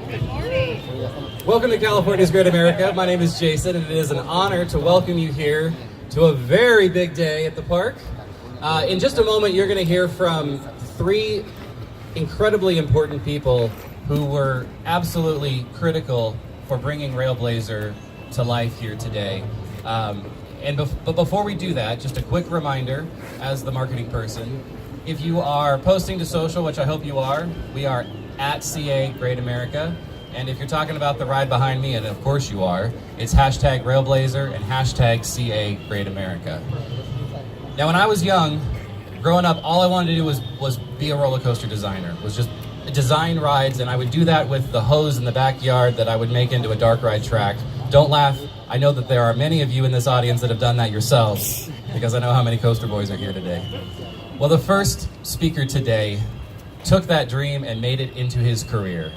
Welcome to California's Great America. My name is Jason, and it is an honor to welcome you here to a very big day at the park. In just a moment, you're going to hear from three incredibly important people who were absolutely critical for bringing RailBlazer to life here today. But before we do that, just a quick reminder as the marketing person, if you are posting to social, which I hope you are, we are at CA Great America. And if you're talking about the ride behind me, and of course you are, it's hashtag RailBlazer and hashtag CA Great America. Now, when I was young, growing up, all I wanted to do was be a roller coaster designer, was just design rides, and I would do that with the hose in the backyard that I would make into a dark ride track. Don't laugh. I know that there are many of you in this audience that have done that yourselves, because I know how many coaster boys are here today. Well, the first speaker today took that dream and made it into his career.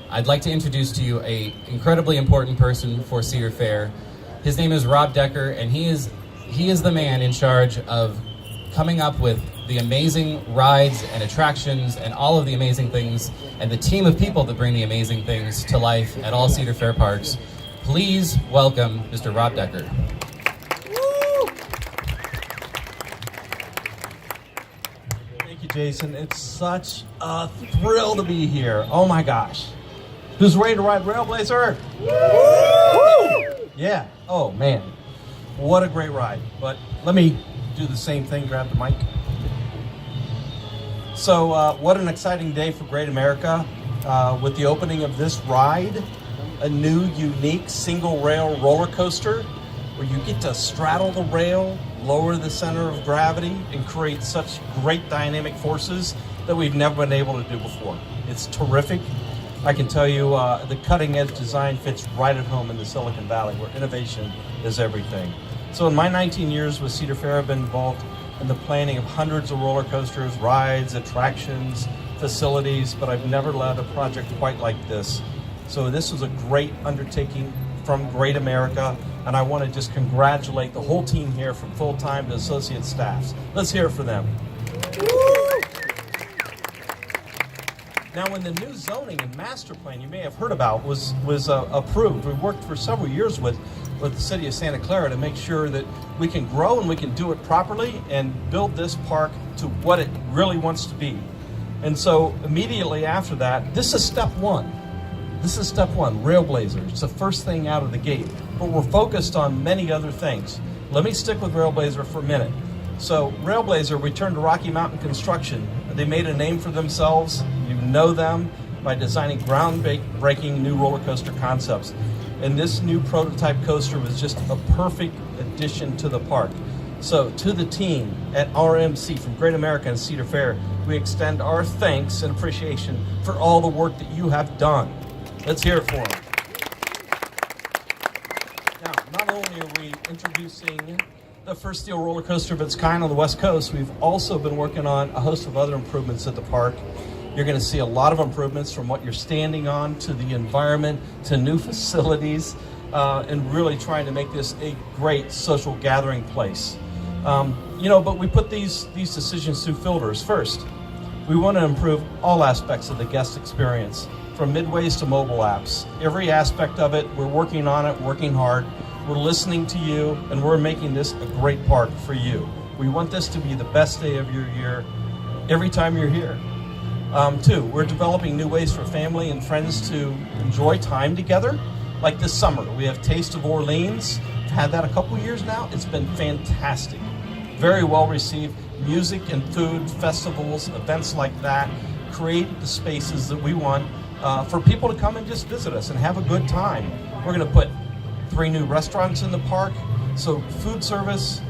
I'd like to introduce to you an incredibly important person for Cedar Fair. His name is Rob Decker, and he is the man in charge of coming up with the amazing rides and attractions and all of the amazing things, and the team of people that bring the amazing things to life at all Cedar Fair parks. Please welcome Mr. Rob Decker. Thank you, Jason. It's such a thrill to be here. Oh my gosh. Who's ready to ride RailBlazer? Woo! Yeah. Oh man. What a great ride. But let me do the same thing, grab the mic. So what an exciting day for Great America with the opening of this ride, a new unique single rail roller coaster where you get to straddle the rail, lower the center of gravity, and create such great dynamic forces that we've never been able to do before. It's terrific. I can tell you the cutting edge design fits right at home in the Silicon Valley where innovation is everything. So in my 19 years with Cedar Fair, I've been involved in the planning of hundreds of roller coasters, rides, attractions, facilities, but I've never led a project quite like this. So this was a great undertaking from Great America, and I want to just congratulate the whole team here from full-time to associate staffs. Let's hear it for them. Now, when the new zoning and master plan you may have heard about was approved, we worked for several years with the city of Santa Clara to make sure that we can grow and we can do it properly and build this park to what it really wants to be. And so immediately after that, this is step one. This is step one, RailBlazer. It's the first thing out of the gate, but we're focused on many other things. Let me stick with RailBlazer for a minute. So RailBlazer returned to Rocky Mountain Construction. They made a name for themselves. You know them by designing groundbreaking new roller coaster concepts. And this new prototype coaster was just a perfect addition to the park. So to the team at RMC from Great America and Cedar Fair, we extend our thanks and appreciation for all the work that you have done. Let's hear it for them. Now, not only are we introducing the first steel roller coaster of its kind on the West Coast, we've also been working on a host of other improvements at the park. You're going to see a lot of improvements from what you're standing on to the environment to new facilities and really trying to make this a great social gathering place. But we put these decisions through filters. First, we want to improve all aspects of the guest experience, from midways to mobile apps. Every aspect of it, we're working on it, working hard. We're listening to you, and we're making this a great park for you. We want this to be the best day of your year every time you're here. Two, we're developing new ways for family and friends to enjoy time together. Like this summer, we have Taste of Orleans. We've had that a couple years now. It's been fantastic. Very well received. Music and food, festivals, events like that create the spaces that we want for people to come and just visit us and have a good time. We're going to put 3 new restaurants in the park. So food service,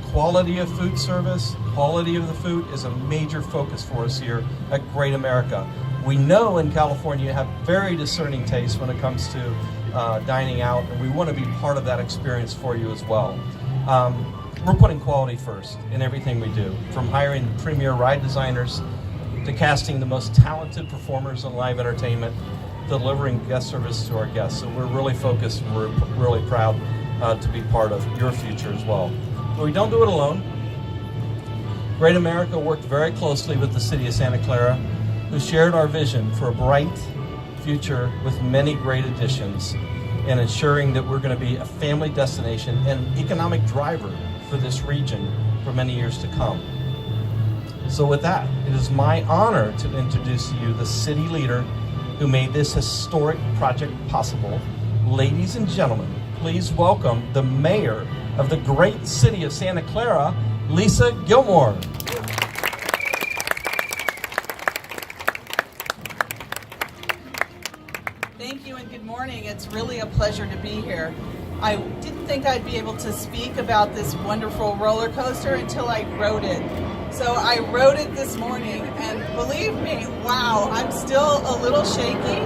quality of food service, quality of the food is a major focus for us here at Great America. We know in California you have very discerning tastes when it comes to dining out, and we want to be part of that experience for you as well. We're putting quality first in everything we do, from hiring premier ride designers to casting the most talented performers in live entertainment, delivering guest service to our guests. So we're really focused, and we're really proud to be part of your future as well. But we don't do it alone. Great America worked very closely with the city of Santa Clara, who shared our vision for a bright, future with many great additions and ensuring that we're going to be a family destination and economic driver for this region for many years to come. So with that, it is my honor to introduce to you the city leader who made this historic project possible. Ladies and gentlemen, please welcome the mayor of the great city of Santa Clara, Lisa Gillmor. Thank you and good morning. It's really a pleasure to be here. I didn't think I'd be able to speak about this wonderful roller coaster until I rode it. So I rode it this morning, and believe me, wow, I'm still a little shaky,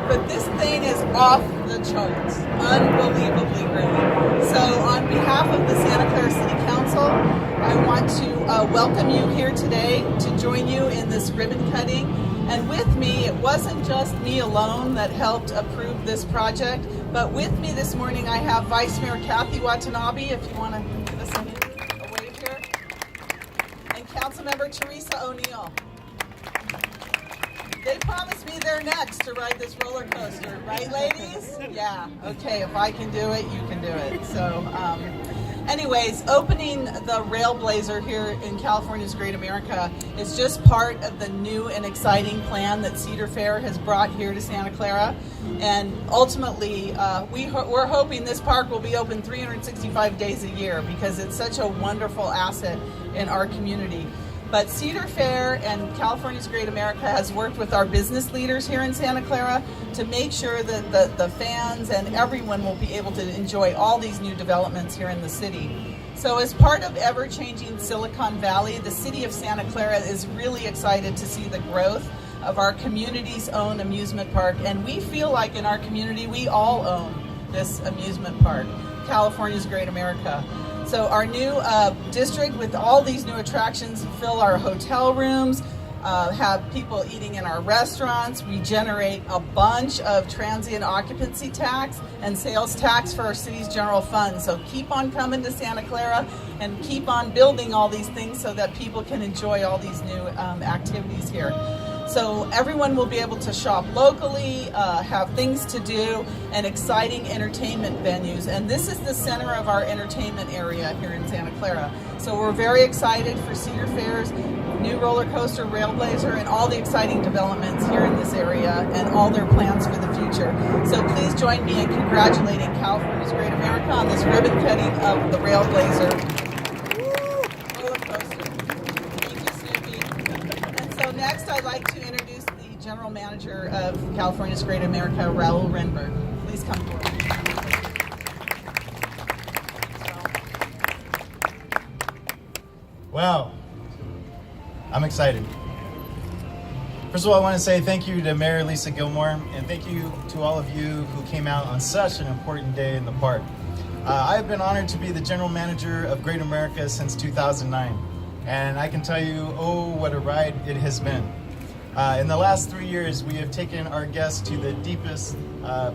but this thing is off the charts, unbelievably great. So on behalf of the Santa Clara City Council, I want to welcome you here today to join you in this ribbon cutting. And with me, it wasn't just me alone that helped approve this project, but with me this morning I have Vice Mayor Kathy Watanabe, if you want to give us a wave here, and Councilmember Teresa O'Neill. They promised me they're next to ride this roller coaster, right ladies? Yeah, okay, if I can do it, you can do it. So, anyways, opening the RailBlazer here in California's Great America is just part of the new and exciting plan that Cedar Fair has brought here to Santa Clara. And ultimately, we're hoping this park will be open 365 days a year because it's such a wonderful asset in our community. But Cedar Fair and California's Great America has worked with our business leaders here in Santa Clara to make sure that the fans and everyone will be able to enjoy all these new developments here in the city. So as part of ever-changing Silicon Valley, the city of Santa Clara is really excited to see the growth of our community's own amusement park. And we feel like in our community, we all own this amusement park, California's Great America. So our new district with all these new attractions fill our hotel rooms, have people eating in our restaurants. We generate a bunch of transient occupancy tax and sales tax for our city's general fund. So keep on coming to Santa Clara and keep on building all these things so that people can enjoy all these new activities here. So everyone will be able to shop locally, have things to do, and exciting entertainment venues. And this is the center of our entertainment area here in Santa Clara. So we're very excited for Cedar Fair's new roller coaster, RailBlazer, and all the exciting developments here in this area and all their plans for the future. So please join me in congratulating California's Great America on this ribbon cutting of the RailBlazer roller coaster. Thank you, Snoopy. And so next I'd like to introduce the General Manager of California's Great America, Raul Renberg. Please come forward. Wow, I'm excited. First of all, I want to say thank you to Mayor Lisa Gillmor, and thank you to all of you who came out on such an important day in the park. I have been honored to be the General Manager of Great America since 2009, and I can tell you, oh, what a ride it has been. In the last 3 years, we have taken our guests to the deepest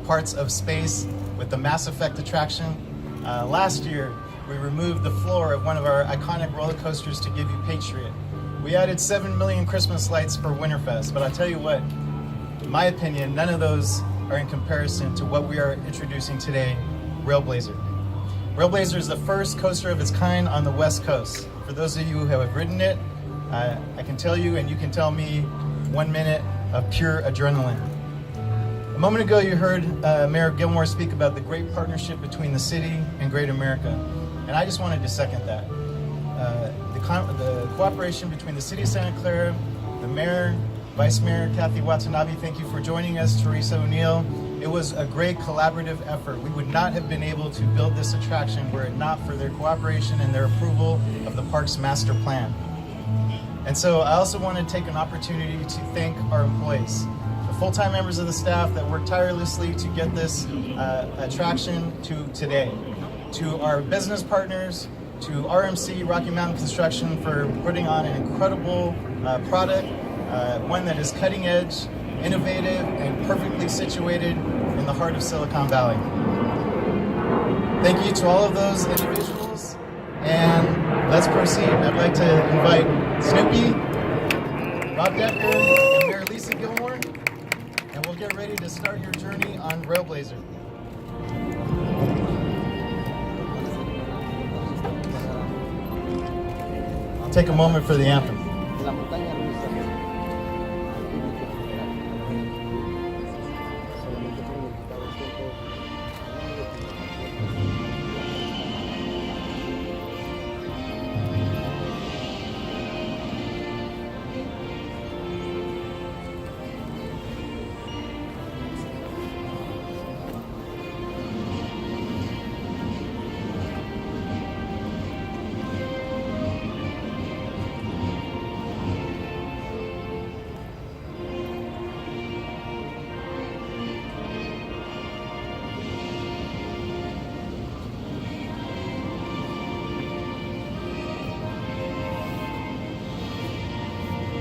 parts of space with the Mass Effect attraction. Last year, we removed the floor of one of our iconic roller coasters to give you Patriot. We added 7 million Christmas lights for Winterfest, but I'll tell you what, in my opinion, none of those are in comparison to what we are introducing today, RailBlazer. RailBlazer is the first coaster of its kind on the West Coast. For those of you who have ridden it, I can tell you, and you can tell me, 1 minute of pure adrenaline. A moment ago, you heard Mayor Gillmor speak about the great partnership between the city and Great America. And I just wanted to second that. The cooperation between the City of Santa Clara, the Mayor, Vice Mayor Kathy Watanabe, thank you for joining us, Teresa O'Neill. It was a great collaborative effort. We would not have been able to build this attraction were it not for their cooperation and their approval of the park's master plan. And so I also want to take an opportunity to thank our employees, the full-time members of the staff that worked tirelessly to get this attraction to today. To our business partners, to RMC Rocky Mountain Construction for putting on an incredible product, one that is cutting edge, innovative, and perfectly situated in the heart of Silicon Valley. Thank you to all of those individuals, and let's proceed. I'd like to invite Snoopy, Rob Decker, and Mayor Lisa Gillmor, and we'll ready to start your journey on RailBlazer. I'll take a moment for the anthem.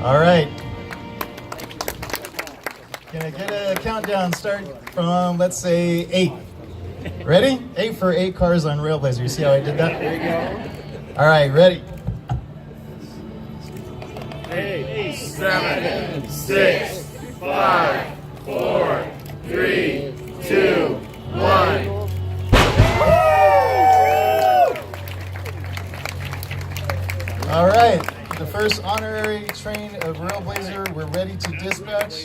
All right. Gonna get a countdown start from, let's say, 8. Ready? 8 for 8 cars on RailBlazer. You see how I did that? There you go. All right, ready? 8, 7, 6, 5, 4, 3, 2, 1. All right. The first honorary train of RailBlazer, we're ready to dispatch.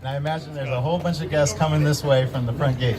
And I imagine there's a whole bunch of guests coming this way from the front gate.